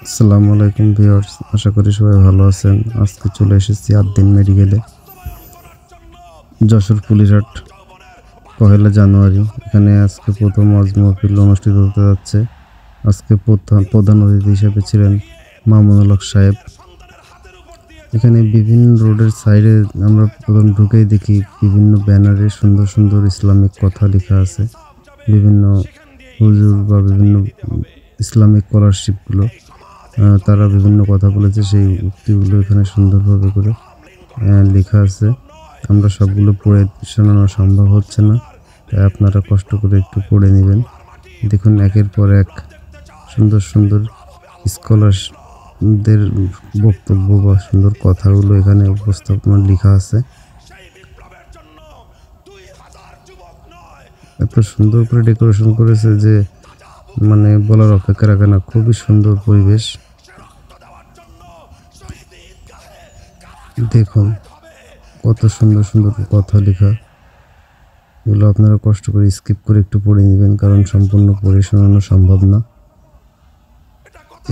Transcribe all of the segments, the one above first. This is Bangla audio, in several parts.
আসসালামু আলাইকুম ভিউয়ার্স, আশা করি সবাই ভালো আছেন। আজকে চলে এসেছি 8 দিন মেডিকেলে, যশোর পুলিশহাট, 1 জানুয়ারি। এখানে আজকে প্রথম ওয়াজ মাহফিল অনুষ্ঠিত হতে যাচ্ছে। আজকে প্রধান অতিথি হিসেবে ছিলেন মামুনুল হক সাহেব। এখানে বিভিন্ন রোডের সাইডে আমরা প্রথম ঢুকেই দেখি বিভিন্ন ব্যানারে সুন্দর সুন্দর ইসলামিক কথা লেখা আছে। বিভিন্ন হুজুর বা বিভিন্ন ইসলামিক স্কলারশিপগুলো তারা বিভিন্ন কথা বলেছে, সেই উক্তিগুলো এখানে সুন্দরভাবে করে লেখা আছে। আমরা সবগুলো পড়ে শোনানো সম্ভব হচ্ছে না, তাই আপনারা কষ্ট করে একটু পড়ে নেবেন। দেখুন, একের পর এক সুন্দর সুন্দর স্কলারদের বক্তব্য বা সুন্দর কথাগুলো এখানে উপস্থাপনা লেখা আছে। এত সুন্দর করে ডেকোরেশন করেছে যে মানে বলার অপেক্ষা রাখে না। খুবই সুন্দর পরিবেশ। দেখুন কত সুন্দর সুন্দর কথা লেখা। এগুলো আপনারা কষ্ট করে স্কিপ করে একটু পড়ে নেবেন, কারণ সম্পূর্ণ পড়ে শোনানো সম্ভব না।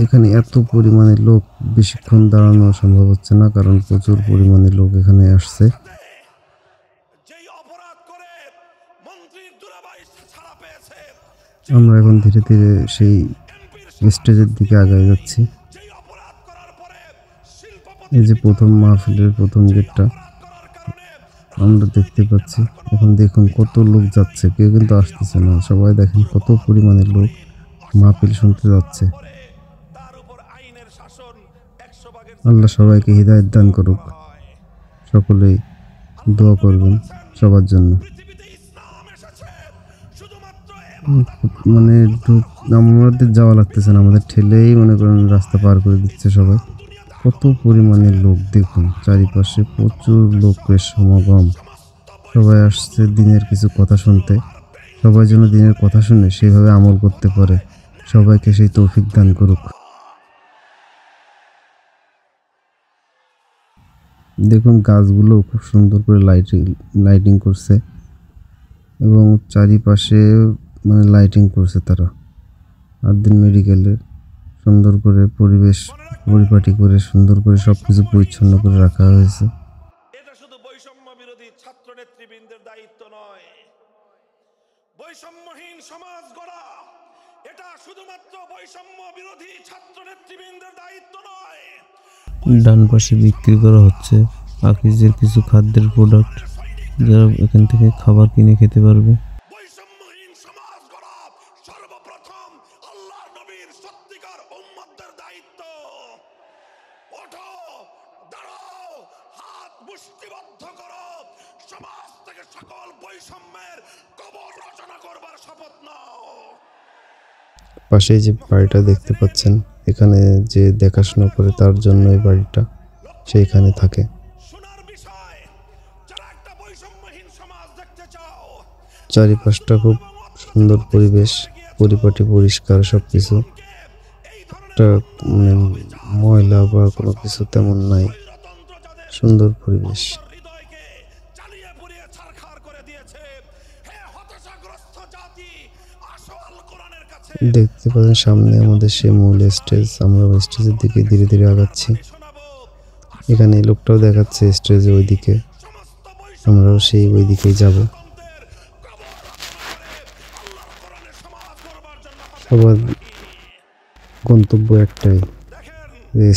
এখানে এত পরিমাণে লোক বেশিক্ষণ দাঁড়ানো সম্ভব হচ্ছে না, কারণ প্রচুর পরিমাণে লোক এখানে আসছে। আমরা এখন ধীরে ধীরে সেই স্টেজের দিকে আগায় যাচ্ছি। এই যে প্রথম মাহফিলের প্রথম গেটটা আমরা দেখতে পাচ্ছি। এখন দেখুন কত লোক যাচ্ছে, কেউ কিন্তু আসতেছে না। সবাই দেখেন কত পরিমাণে লোক মাহফিল শুনতে যাচ্ছে। আল্লাহ সবাইকে হিদায়াত দান করুক। সকলেই দোয়া করবেন সবার জন্য। মানে আমাদের যাওয়া লাগতেছে না, আমাদের ঠেলেই মনে করেন রাস্তা পার করে দিচ্ছে সবাই। কত পরিমাণে লোক দেখুন, চারিপাশে প্রচুর লোকের সমাগম। সবাই আসছে দিনের কিছু কথা শুনতে। সবাই যেন দিনের কথা শুনে সেইভাবে আমল করতে পারে। সবাইকে সেই তৌফিক দান করুক। দেখুন গাছগুলো খুব সুন্দর করে লাইটিং করছে এবং চারিপাশে মানে লাইটিং করছে তারা। 8 দিন মেডিকেলে সুন্দর করে পরিবেশ পরিপাটি করে সুন্দর করে সবকিছু পরিচ্ছন্ন করে রাখা হয়েছে। এটা শুধু বৈষম্য বিরোধী ছাত্র নেতৃবৃন্দের দায়িত্ব নয়, বৈষম্যহীন সমাজ গড়া এটা শুধুমাত্র বৈষম্য বিরোধী ছাত্র নেতৃবৃন্দের দায়িত্ব নয়। ডান পাশে বিক্রি করা হচ্ছে আকিজের কিছু খাদ্যের প্রোডাক্ট, যারা এখান থেকে খাবার কিনে খেতে পারবে। বৈষম্যহীন সমাজ গড়া সর্বপ্রথম আল্লাহর নবীর সত্যিকার উম্মতদের দায়িত্ব। ওঠো, দাঁড়াও, হাত মুষ্টিবদ্ধ করো, সমাজ থেকে সকল বৈষম্যের কবর রচনা করবার শপথ নাও। পাশে যে বাড়িটা দেখতে পাচ্ছেন, এখানে যে দেখাশোনা করে তার জন্য এই বাড়িটা সেইখানে থাকে। চারিপাশটা খুব সুন্দর পরিবেশ, পরিপাটি পরিষ্কার সবকিছু। একটা ময়লা বা কোনো কিছু তেমন নাই, সুন্দর পরিবেশ। দেখতে পাচ্ছেন সামনে আমাদের সেই মূল স্টেজ। আমরা স্টেজের দিকে ধীরে ধীরে আগাচ্ছি। এখানে লোকটাও দেখাচ্ছে স্টেজে ওইদিকে, আমরাও সেই ওই দিকেই যাব। সবার গন্তব্য একটাই,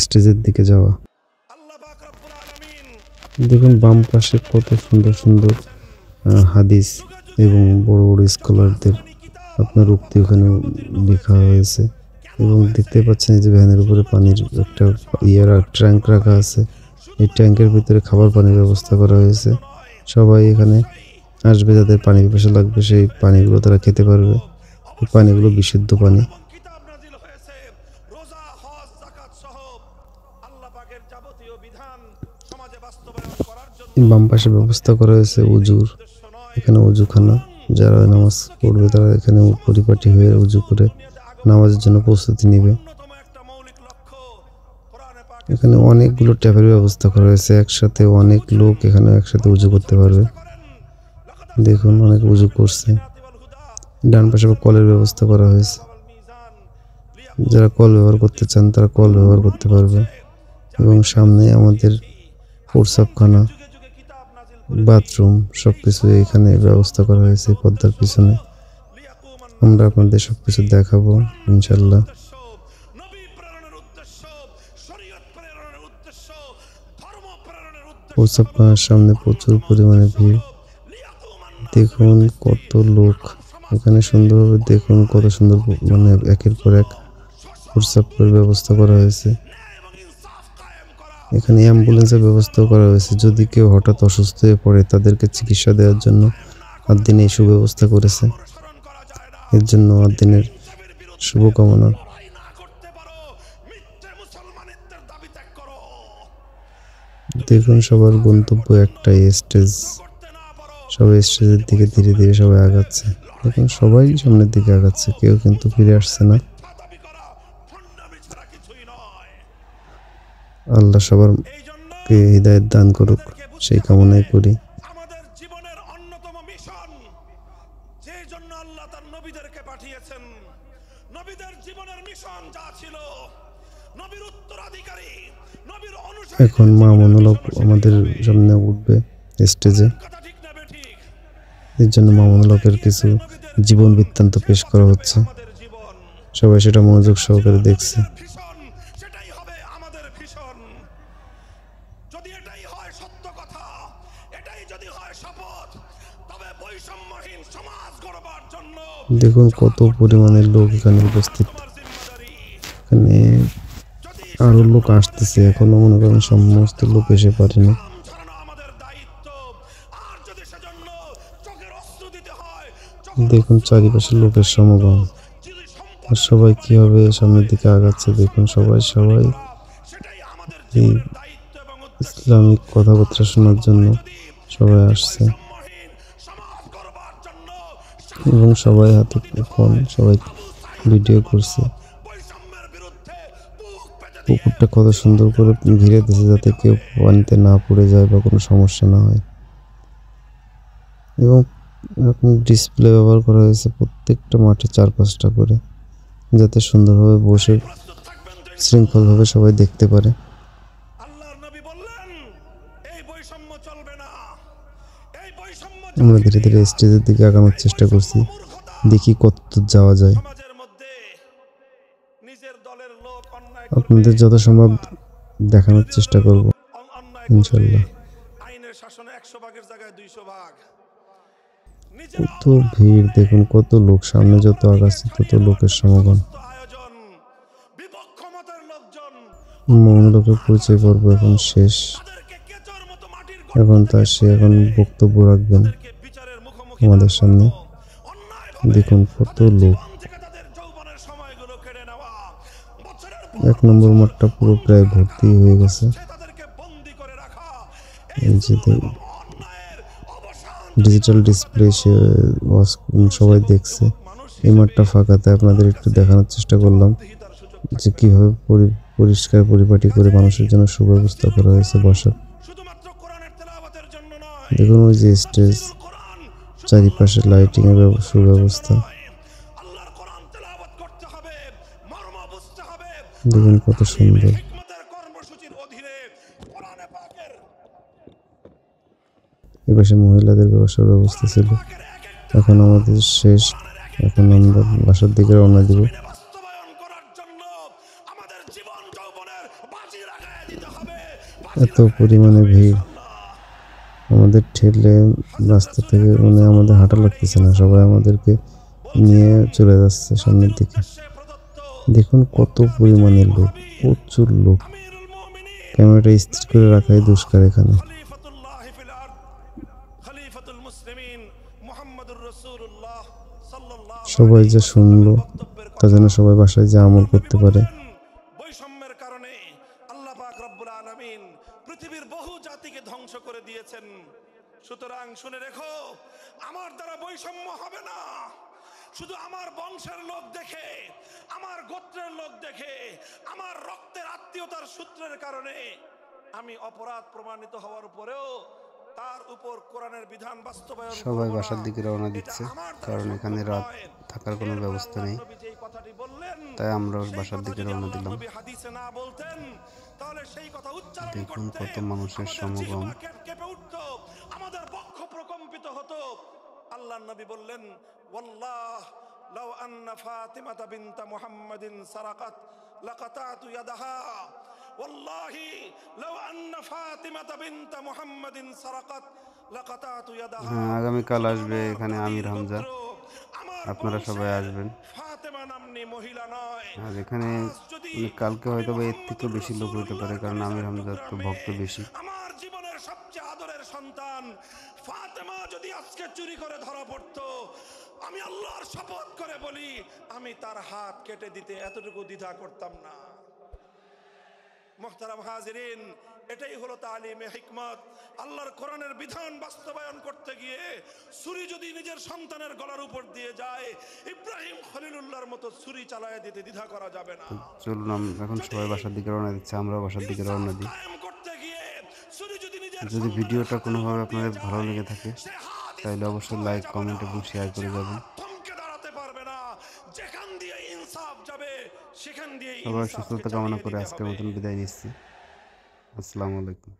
স্টেজের দিকে যাওয়া। দেখুন বাম পাশে কত সুন্দর সুন্দর হাদিস এবং বড় বড় স্কলারদের আপনার উক্তি ওখানে লেখা হয়েছে। এবং দেখতে পাচ্ছেন এই যে ভ্যানের উপরে পানির একটা ট্যাঙ্ক রাখা আছে। এই ট্যাঙ্কের ভিতরে খাবার পানির ব্যবস্থা করা হয়েছে। সবাই এখানে আসবে, যাদের পানি পিপাসা লাগবে সেই পানিগুলো তারা খেতে পারবে। এই পানিগুলো বিশুদ্ধ পানি। বাম পাশে ব্যবস্থা করা হয়েছে উজুর। এখানে উজুখানা, যারা নামাজ পড়বে তারা এখানে পরিপাটি হয়ে উজু করে নামাজের জন্য প্রস্তুতি নেবে। এখানে অনেকগুলো ট্যাপের ব্যবস্থা করা হয়েছে, একসাথে অনেক লোক এখানে একসাথে উজু করতে পারবে। দেখুন অনেক উজু করছে। ডান পাশে কলের ব্যবস্থা করা হয়েছে। যারা কল ব্যবহার করতে চান তারা কল ব্যবহার করতে পারবে। এবং সামনে আমাদের প্রস্রাবখানা, যুগে যুগে কিতাব নাজিল করে বাথরুম সবকিছু এখানে ব্যবস্থা করা হয়েছে পর্দার পিছনে। লিয়াকুমান আমরা আপনাদের সবকিছু দেখাবো ইনশাল্লাহ। উদ্দেশ্য, নবী প্রেরণের উদ্দেশ্য, শরীয়ত প্রেরণের উদ্দেশ্য, ধর্ম প্রেরণের উদ্দেশ্য, প্রস্রাবখানার সামনে প্রচুর পরিমাণে ভিড়। লিয়াকুমান দেখুন কত লোক এখানে, সুন্দরভাবে দেখুন কত সুন্দর মানে একের পর এক প্রস্রাবের ব্যবস্থা করা হয়েছে। এবং ইনসাফ কায়েম করা, এখানে অ্যাম্বুলেন্সের ব্যবস্থাও করা হয়েছে, যদি কেউ হঠাৎ অসুস্থ হয়ে পড়ে তাদেরকে চিকিৎসা দেওয়ার জন্য আদ্দিন এই সুব্যবস্থা করেছে। অনুসরণ করা যায় না। এর জন্য আদ্দিনের নবীর বিরুদ্ধে শুভকামনা। লড়াই না করতে পারো, মিথ্যে মুসলমানিত্বের দাবি ত্যাগ করো। দেখুন সবার গন্তব্য একটাই, স্টেজ। করতে না পারো, সবাই স্টেজের দিকে ধীরে ধীরে সবাই আগাচ্ছে। দেখুন সবাই সামনের দিকে আগাচ্ছে, কেউ কিন্তু ফিরে আসছে না। দাবি করা ভণ্ডামি ছাড়া কিছুই নয়। আল্লাহ সবারকে এই জন্য হৃদায়ত দান করুক, সেই কামনাই করি। আমাদের জীবনের অন্যতম মিশন, যে জন্য আল্লাহ তার নবীদেরকে পাঠিয়েছেন, নবীদের জীবনের মিশন যা ছিল, নবীর উত্তরাধিকারী, নবীর অনুসারী, এখন মামুনুল আমাদের সামনে উঠবে স্টেজে। কথা ঠিক না বেঠিক? এর জন্য মামুনুল হকের কিছু জীবন বৃত্তান্ত পেশ করা হচ্ছে। আমাদের জীবন, সবাই সেটা মনোযোগ সহকারে দেখছে। ভীষণ, সেটাই হবে আমাদের ভীষণ। যদি এটাই হয় সত্য কথা, এটাই যদি হয় শপথ, তবে বৈষম্যহীন সমাজ গড়বার জন্য দেখুন কত পরিমাণের লোক এখানে উপস্থিত। আমার জিম্মাদারি। এখানে যদি আরো লোক আসতেছে, এখনো মনে করেন সমস্ত লোক এসে পারেনি। কাম ছড়ানো আমাদের দায়িত্ব, আর যদি সেজন্য চোখের অস্ত্র দিতে হয়, দেখুন চারিপাশে লোকের সমাগম, যদি সম্পদ আর সবাই কিভাবে সামনের দিকে আগাচ্ছে। দেখুন সবাই সেটাই আমাদের এই জীবনের দায়িত্ব এবং উদ্দেশ্য। ইসলামিক কথাবার্তা শোনার জন্য সবাই আসছে, বৈষম্যহীন সমাজ গড়বার জন্য এবং সবাই হাতে ফোন, সবাই ভিডিও করছে। বৈষম্যের বিরুদ্ধে বুক পেতে দিয়ে পুকুরটা কত সুন্দর করে ঘিরে দিয়েছে যাতে কেউ পানিতে না পড়ে যায় বা কোনো সমস্যা না হয়। এবং এরকম ডিসপ্লে ব্যবহার করা হয়েছে প্রত্যেকটা মাঠে 4-5টা করে, যাতে সুন্দরভাবে বসে প্রস্তুত থাকবেন। শৃঙ্খলভাবে সবাই দেখতে পারে। আল্লাহর নবী বললেন, এই বৈষম্য চলবে না, এই বৈষম্য আমরা ধীরে ধীরে স্টেজের দিকে আগানোর চেষ্টা করছি, দেখি কত দূর যাওয়া যায়। সমাজের মধ্যে নিজের দলের লোক অন্যায় আপনাদের যত সম্ভব দেখানোর চেষ্টা করব অন্যায় ইনশাল্লাহ। আইনের শাসনে 100 ভাগের জায়গায় 200 ভাগ। কত ভিড়, দেখুন কত লোক, সামনে যত আগাচ্ছে তত লোকের সমাগম। আয়োজন, বিপক্ষ মতের লোকজন মৌনলোকের পরিচয় পর্ব এখন শেষ। তাদেরকে কেচোর মতো মাটির এখন সে এখন বক্তব্য রাখবেন গর্তকে বিচারের মুখোমুখি আমাদের সামনে। অন্যায় দেখুন কত লোক। থেকে তাদের যৌবনের সময়গুলো কেড়ে নেওয়া, বছরের 1 নম্বর মাঠটা পুরো প্রায় ভর্তি হয়ে গেছে। পর তাদেরকে বন্দী করে রাখা, এই যে অন্যায়ের অবসান ডিজিটাল ডিসপ্লে সবাই দেখছে। এই মাঠটা ফাঁকাতে আপনাদের একটু দেখানোর চেষ্টা করলাম বিহিতার সুযোগ, যে কিভাবে পরিষ্কার পরিপাটি করে মানুষের জন্য সুব্যবস্থা করা হয়েছে বসার। শুধুমাত্র কোরআনের তেলাওয়াতের জন্য নয়, দেখুন ওই যে স্টেজ, কোরআন চারিপাশে লাইটিং এর সুব্যবস্থা। আল্লাহর কোরআন তেলাওয়াত করতে হবে, মর্ম বুঝতে হবে। দেখুন কত সুন্দর। হিকমতের কর্মসূচির অধীনে কোরআনে পাকের এপাশে মহিলাদের বসার ব্যবস্থা ছিল। এখন আমাদের শেষ, এখন আমরা বাসার দিকে রওনা দিব। বাস্তবায়ন করার জন্য আমাদের জীবন যৌবনের বাজি লাগায় দিতে হবে। এত পরিমাণে ভিড়, আমাদের ঠেলে রাস্তা থেকে মানে আমাদের হাঁটা লাগতেছে না, সবাই আমাদেরকে নিয়ে চলে যাচ্ছে সামনের দিকে। সে প্রদত্ত দেখুন কত পরিমাণে লোক, প্রচুর লোক। আমিরুল মুমিনিন ক্যামেরাটা স্থির করে রাখাই দুষ্কার এখানে। খলিফাতুল্লাহ ফিল আরদ, খলিফাতুল মুসলিমিন মুহাম্মদুর রাসূলুল্লাহ সাল্লাল্লাহু সবাই যে শুনলো তা যেন সবাই বাসায় যে আমল করতে পারে। বৈষম্যের কারণে আল্লাহ পাক রব্বুল আলামিন পৃথিবীর বহু জাতিকে ধ্বংস করে দিয়েছেন। সুতরাং শুনে রেখো, আমার দ্বারা বৈষম্য হবে না। শুধু আমার বংশের লোক দেখে, আমার গোত্রের লোক দেখে, আমার রক্তের আত্মীয়তার সূত্রের কারণে আমি অপরাধ প্রমাণিত হওয়ার পরেও তার উপর কোরআনের বিধান বাস্তবায়ন সবাই করব বাসার না। দিকে রওনা এটা দিচ্ছে, আমার দ্বারা কারণ এখানে সম্ভব রাত নয়। থাকার কোনো এরপর ব্যবস্থা আল্লাহর নেই। নবী যেই কথাটি বললেন, তাই আমরা সেই বাসার কথা দিকে যদি রওনা আল্লাহর দিলাম। নবী হাদিসে না বলতেন, তাহলে সেই কথা উচ্চারণ দেখুন করতে কত মানুষের আমাদের সমাগম। জিহ্বা কেঁপে উঠতো, আমাদের বক্ষ প্রকম্পিত হতো। আল্লাহর নবী বললেন, ওয়াল্লাহ লাউ আন্না ফাতিমাতা বিনতা মুহাম্মাদিন সারাকাত লাকাতাতু ইয়াদাহা। ওয়াল্লাহি লাউ আন্না ফাতিমাতা বিনতা মুহাম্মাদিন সারাকাত লাকাতাতু ইয়াদাহা। হ্যাঁ, আগামীকাল শুধু আসবে আমার এখানে দাদির আমির হামজা, গোত্র, আমার আপনারা সবাই বংশের আসবেন। ফাতেমা নাম্নী মহিলা নয়। আর এখানে আজ যদি কালকে আমি হয়তো বা এর থেকেও মুহাম্মদুর বেশি লোক হইতে পারে, রাসূলুল্লাহর কারণ আমির কলিজার হামজার টুকরা তো ভক্ত মেয়ে, বেশি। আমার জীবনের সবচেয়ে আদরের সন্তান ফাতেমা যদি আজকে চুরি করে ধরা পড়তো, আমি আল্লাহর শপথ করে বলি, আমি তার হাত কেটে দিতে এতটুকু দ্বিধা করতাম না। মুহতারাম হাজিরিন, এটাই হলো তালিমে হিকমত। আল্লাহর কোরআনের বিধান বাস্তবায়ন করতে গিয়ে ছুরি যদি নিজের সন্তানের গলার উপর দিয়ে যায়, ইব্রাহিম খলিলুল্লাহর মতো ছুরি চালায় দিতে দ্বিধা করা যাবে না। চলুন এখন যদি সবাই বাসার দিকে রওনা দিচ্ছে, আমরাও বাসার দিকে ইনসাফ রওনা দিই। কায়েম করতে গিয়ে ছুরি যদি নিজের যদি সন্তানের ভিডিওটা হাতের উপর কোনোভাবে দিয়ে আপনাদের ভালো যায়, লেগে থাকে সে হাত তাহলে স্তব্ধ অবশ্যই হয়ে লাইক, যাবে কমেন্ট না, এবং শেয়ার সে করে যাবেন। হাত থমকে দাঁড়াতে পারবে না। যেখান দিয়ে ইনসাফ যাবে, সেখান দিয়ে সবার ইনসাফকে সুস্থতা কামনা চালিয়ে করে দিতে আজকের হবে। মতন বিদায় নিচ্ছি। আসসালামু আলাইকুম।